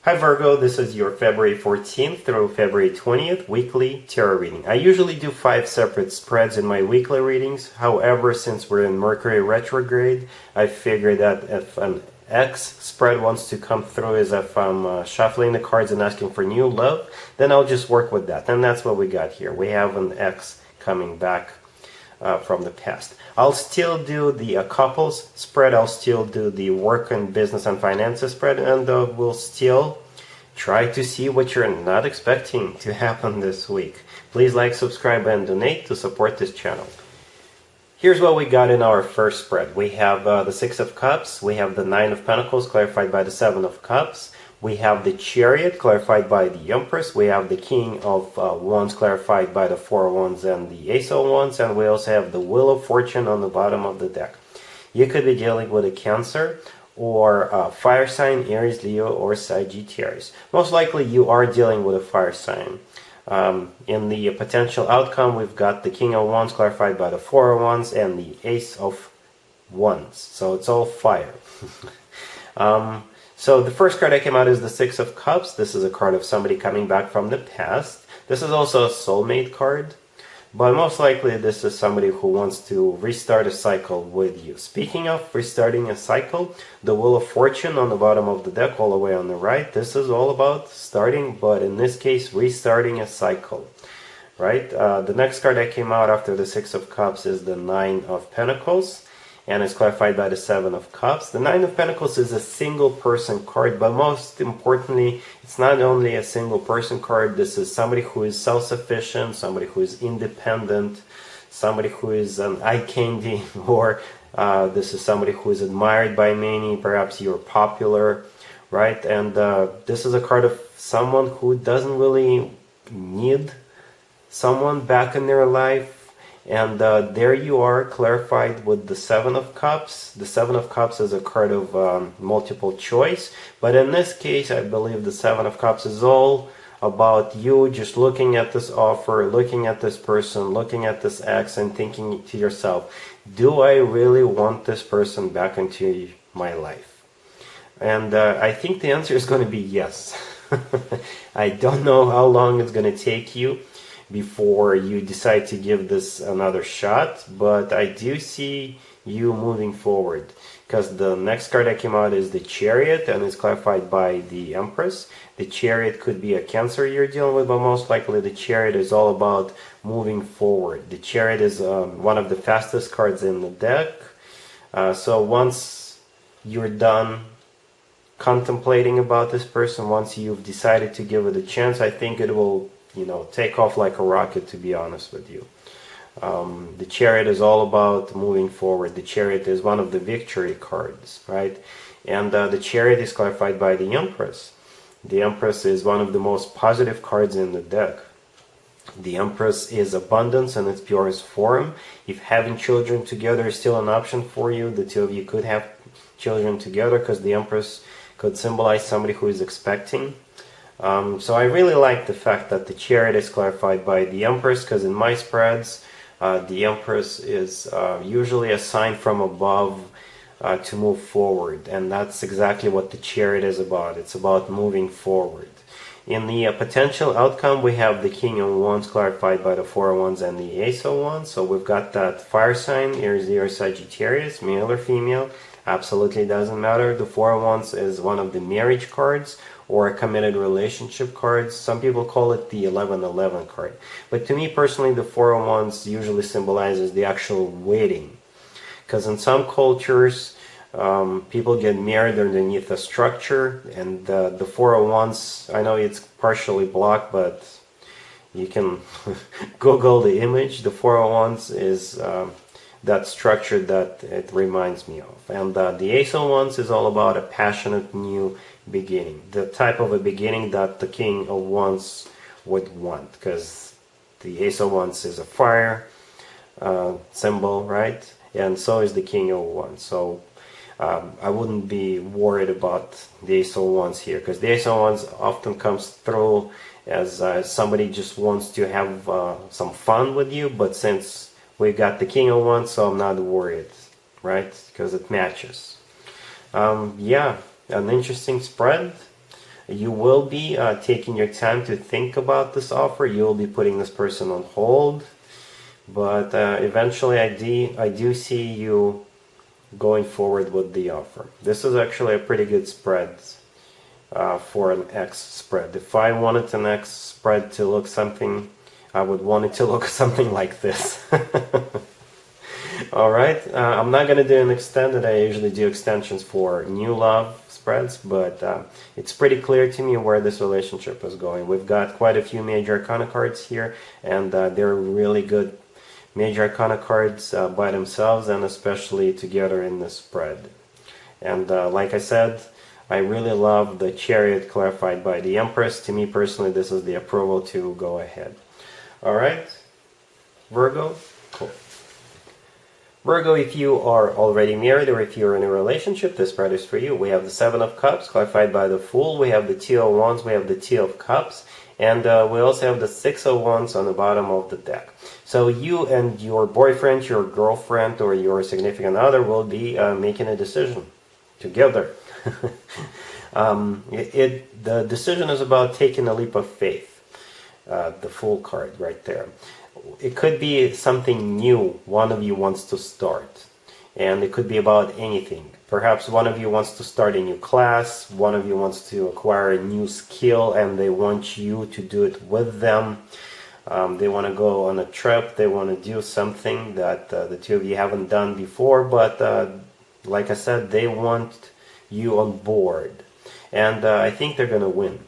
Hi Virgo, this is your February 14th through February 20th weekly tarot reading. I usually do 5 separate spreads in my weekly readings. However, since we're in Mercury retrograde, I figured that if an X spread wants to come through as if I'm shuffling the cards and asking for new love, then I'll just work with that. And that's what we got here. We have an X coming back from the past. I'll still do the couples spread, I'll still do the work and business and finances spread, and we'll still try to see what you're not expecting to happen this week. Please like, subscribe, and donate to support this channel. Here's what we got in our first spread. We have the Six of Cups, we have the Nine of Pentacles clarified by the Seven of Cups, we have the Chariot clarified by the Empress, we have the King of Wands clarified by the Four of Wands and the Ace of Wands, and we also have the Wheel of Fortune on the bottom of the deck. You could be dealing with a Cancer or fire sign, Aries, Leo, or Sagittarius. Most likely you are dealing with a fire sign. In the potential outcome, we've got the King of Wands clarified by the Four of Wands and the Ace of Wands. So it's all fire. So the first card that came out is the Six of Cups. This is a card of somebody coming back from the past. This is also a soulmate card, but most likely this is somebody who wants to restart a cycle with you. Speaking of restarting a cycle, the Wheel of Fortune on the bottom of the deck all the way on the right, this is all about starting, but in this case restarting a cycle, right? The next card that came out after the Six of Cups is the Nine of Pentacles, and it's clarified by the Seven of Cups. The Nine of Pentacles is a single person card, but most importantly, it's not only a single person card. This is somebody who is self-sufficient, somebody who is independent, somebody who is an eye candy, or this is somebody who is admired by many. Perhaps you're popular, right? And this is a card of someone who doesn't really need someone back in their life. And there you are, clarified with the Seven of Cups. The Seven of Cups is a card of multiple choice, but in this case I believe the Seven of Cups is all about you just looking at this offer, looking at this person, looking at this ex, and thinking to yourself, do I really want this person back into my life? And I think the answer is going to be yes. I don't know how long it's going to take you before you decide to give this another shot, but I do see you moving forward, because the next card that came out is the Chariot, and it's clarified by the Empress. The Chariot could be a Cancer you're dealing with, but most likely the Chariot is all about moving forward. The Chariot is one of the fastest cards in the deck, so once you're done contemplating about this person, once you've decided to give it a chance, I think it will take off like a rocket, to be honest with you. The Chariot is all about moving forward. The Chariot is one of the victory cards, right? And the Chariot is clarified by the Empress. The Empress is one of the most positive cards in the deck. The Empress is abundance in its purest form. If having children together is still an option for you, the two of you could have children together, because the Empress could symbolize somebody who is expecting. So I really like the fact that the Chariot is clarified by the Empress, because in my spreads, the Empress is usually a sign from above to move forward, and that's exactly what the Chariot is about. It's about moving forward. In the potential outcome, we have the King of Wands clarified by the Four of Wands and the Ace of Wands. So we've got that fire sign, Aries, Leo, Sagittarius, male or female, absolutely doesn't matter. The Four of Wands is one of the marriage cards, or a committed relationship cards. Some people call it the 1111 card. But to me personally, the Four of Wands usually symbolizes the actual wedding. Because in some cultures, people get married underneath a structure, and the Four of Wands, I know it's partially blocked, but you can Google the image. The Four of Wands is that structure that it reminds me of. And the Ace of Wands is all about a passionate new beginning, the type of a beginning that the King of Wands would want, because the Ace of Wands is a fire symbol, right? And so is the King of Wands. So I wouldn't be worried about the Ace of Wands here, because the Ace of Wands often comes through as somebody just wants to have some fun with you, but since we got the King of Wands, so I'm not worried, right? Because it matches. Yeah, an interesting spread. You will be taking your time to think about this offer. You will be putting this person on hold. But eventually I do see you going forward with the offer. This is actually a pretty good spread for an X spread. If I wanted an X spread to look something, I would want it to look something like this. Alright, I'm not going to do an extended. I usually do extensions for new love spreads, but it's pretty clear to me where this relationship is going. We've got quite a few major arcana cards here, and they're really good major arcana cards by themselves and especially together in this spread. And like I said, I really love the Chariot clarified by the Empress. To me personally, this is the approval to go ahead. Alright, Virgo, cool. Virgo, if you are already married or if you're in a relationship, this spread is for you. We have the Seven of Cups clarified by the Fool. We have the Two of Wands. We have the Two of Cups. And we also have the Six of Wands on the bottom of the deck. So you and your boyfriend, your girlfriend, or your significant other will be making a decision together. The decision is about taking a leap of faith. The Fool card right there. It could be something new one of you wants to start, and it could be about anything. Perhaps one of you wants to start a new class, one of you wants to acquire a new skill and they want you to do it with them. They want to go on a trip, they want to do something that the two of you haven't done before, but like I said, they want you on board, and I think they're gonna win.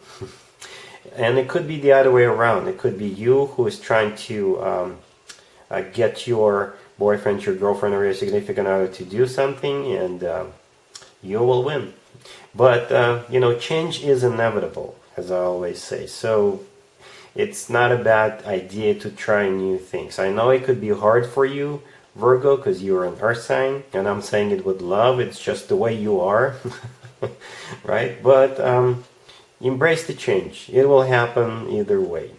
And it could be the other way around. It could be you who is trying to get your boyfriend, your girlfriend, or your significant other to do something, and you will win. But, you know, change is inevitable, as I always say. So it's not a bad idea to try new things. I know it could be hard for you, Virgo, because you're an earth sign, and I'm saying it with love. It's just the way you are, right? But embrace the change. It will happen either way.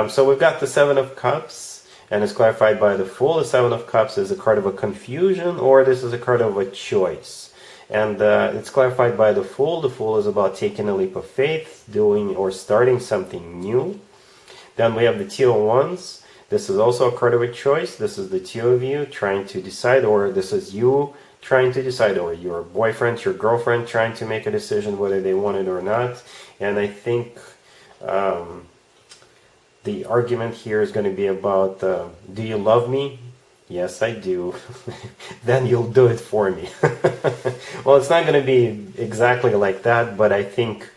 So we've got the Seven of Cups, and it's clarified by the Fool. The Seven of Cups is a card of a confusion, or this is a card of a choice. And it's clarified by the Fool. The Fool is about taking a leap of faith, doing or starting something new. Then we have the Two of Wands. This is also a card of a choice. This is the two of you trying to decide, or this is you trying to decide, or your boyfriend, your girlfriend trying to make a decision whether they want it or not. And I think the argument here is going to be about, do you love me? Yes, I do. Then you'll do it for me. Well, it's not going to be exactly like that, but I think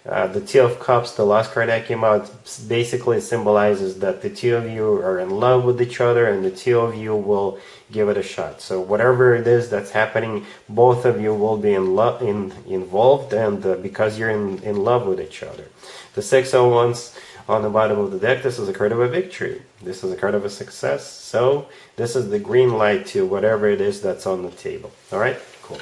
the Two of Cups, the last card that came out, basically symbolizes that the two of you are in love with each other and the two of you will give it a shot. So whatever it is that's happening, both of you will be involved, and because you're in love with each other. The Six of Wands on the bottom of the deck, this is a card of a victory. This is a card of a success. So this is the green light to whatever it is that's on the table. All right, cool.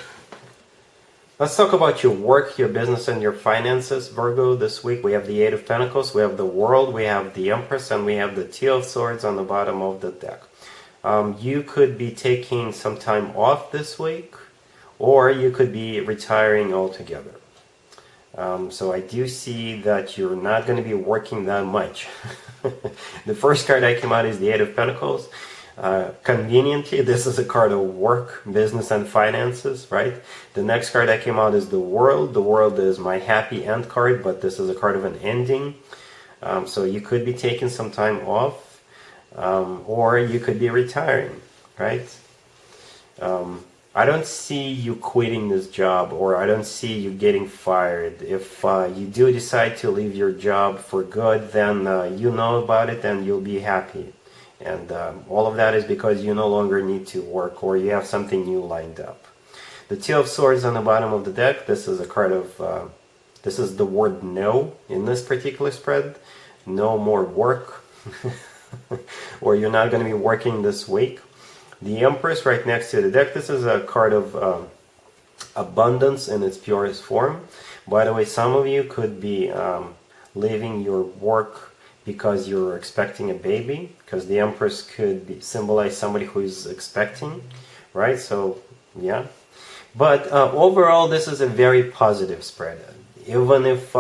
Let's talk about your work, your business, and your finances, Virgo. This week we have the Eight of Pentacles, we have the World, we have the Empress, and we have the Two of Swords on the bottom of the deck. You could be taking some time off this week, or you could be retiring altogether. So I do see that you're not going to be working that much. The first card that came out is the Eight of Pentacles. Conveniently, this is a card of work, business, and finances, right? The next card that came out is the World. The World is my happy end card, but this is a card of an ending. So you could be taking some time off, or you could be retiring, right? I don't see you quitting this job, or I don't see you getting fired. If you do decide to leave your job for good, then you know about it and you'll be happy. And all of that is because you no longer need to work, or you have something new lined up. The Two of Swords on the bottom of the deck, this is a card of, this is the word no in this particular spread. No more work, or you're not going to be working this week. The Empress right next to the deck, this is a card of abundance in its purest form. By the way, some of you could be leaving your work because you're expecting a baby, because the Empress could symbolize somebody who is expecting, right? So, yeah. But overall, this is a very positive spread. Even if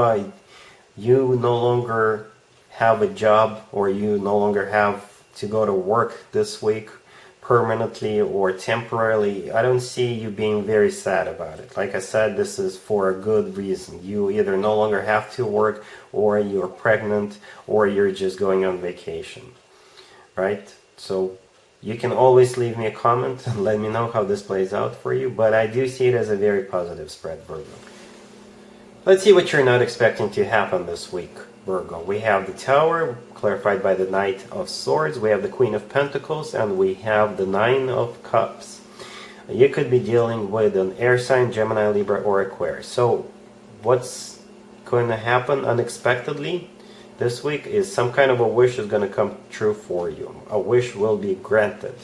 you no longer have a job, or you no longer have to go to work this week permanently or temporarily, I don't see you being very sad about it. Like I said, this is for a good reason. You either no longer have to work, or you're pregnant, or you're just going on vacation, right? So you can always leave me a comment and let me know how this plays out for you, but I do see it as a very positive spread, Virgo. Let's see what you're not expecting to happen this week, Virgo. We have the Tower, clarified by the Knight of Swords. We have the Queen of Pentacles, and we have the Nine of Cups. You could be dealing with an air sign, Gemini, Libra, or Aquarius. So what's going to happen unexpectedly this week is some kind of a wish is going to come true for you. A wish will be granted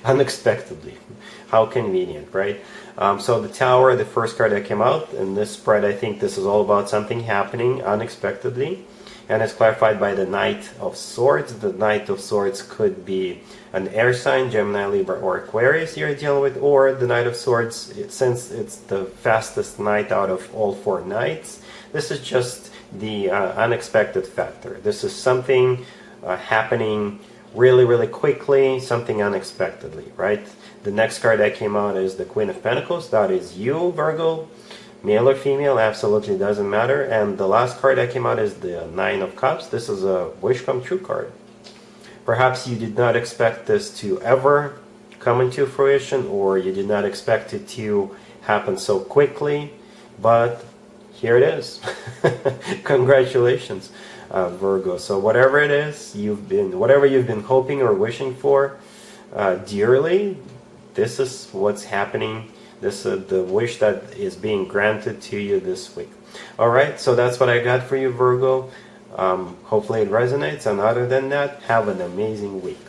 unexpectedly. How convenient, right? So the Tower, the first card that came out in this spread, I think this is all about something happening unexpectedly. And it's clarified by the Knight of Swords. The Knight of Swords could be an air sign, Gemini, Libra, or Aquarius you're dealing with, or the Knight of Swords, since it's the fastest knight out of all 4 knights, this is just the unexpected factor. This is something happening really, really quickly, something unexpectedly, right? The next card that came out is the Queen of Pentacles. That is you, Virgo. Male or female, absolutely doesn't matter. And the last card that came out is the Nine of Cups. This is a wish come true card. Perhaps you did not expect this to ever come into fruition, or you did not expect it to happen so quickly, but here it is. Congratulations, Virgo. So whatever it is whatever you've been hoping or wishing for dearly, this is what's happening. This is the wish that is being granted to you this week. All right, so that's what I got for you, Virgo. Hopefully it resonates, and other than that, have an amazing week.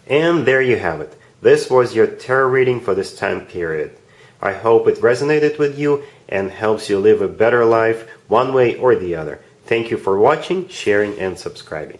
And there you have it. This was your tarot reading for this time period. I hope it resonated with you and helps you live a better life one way or the other. Thank you for watching, sharing, and subscribing.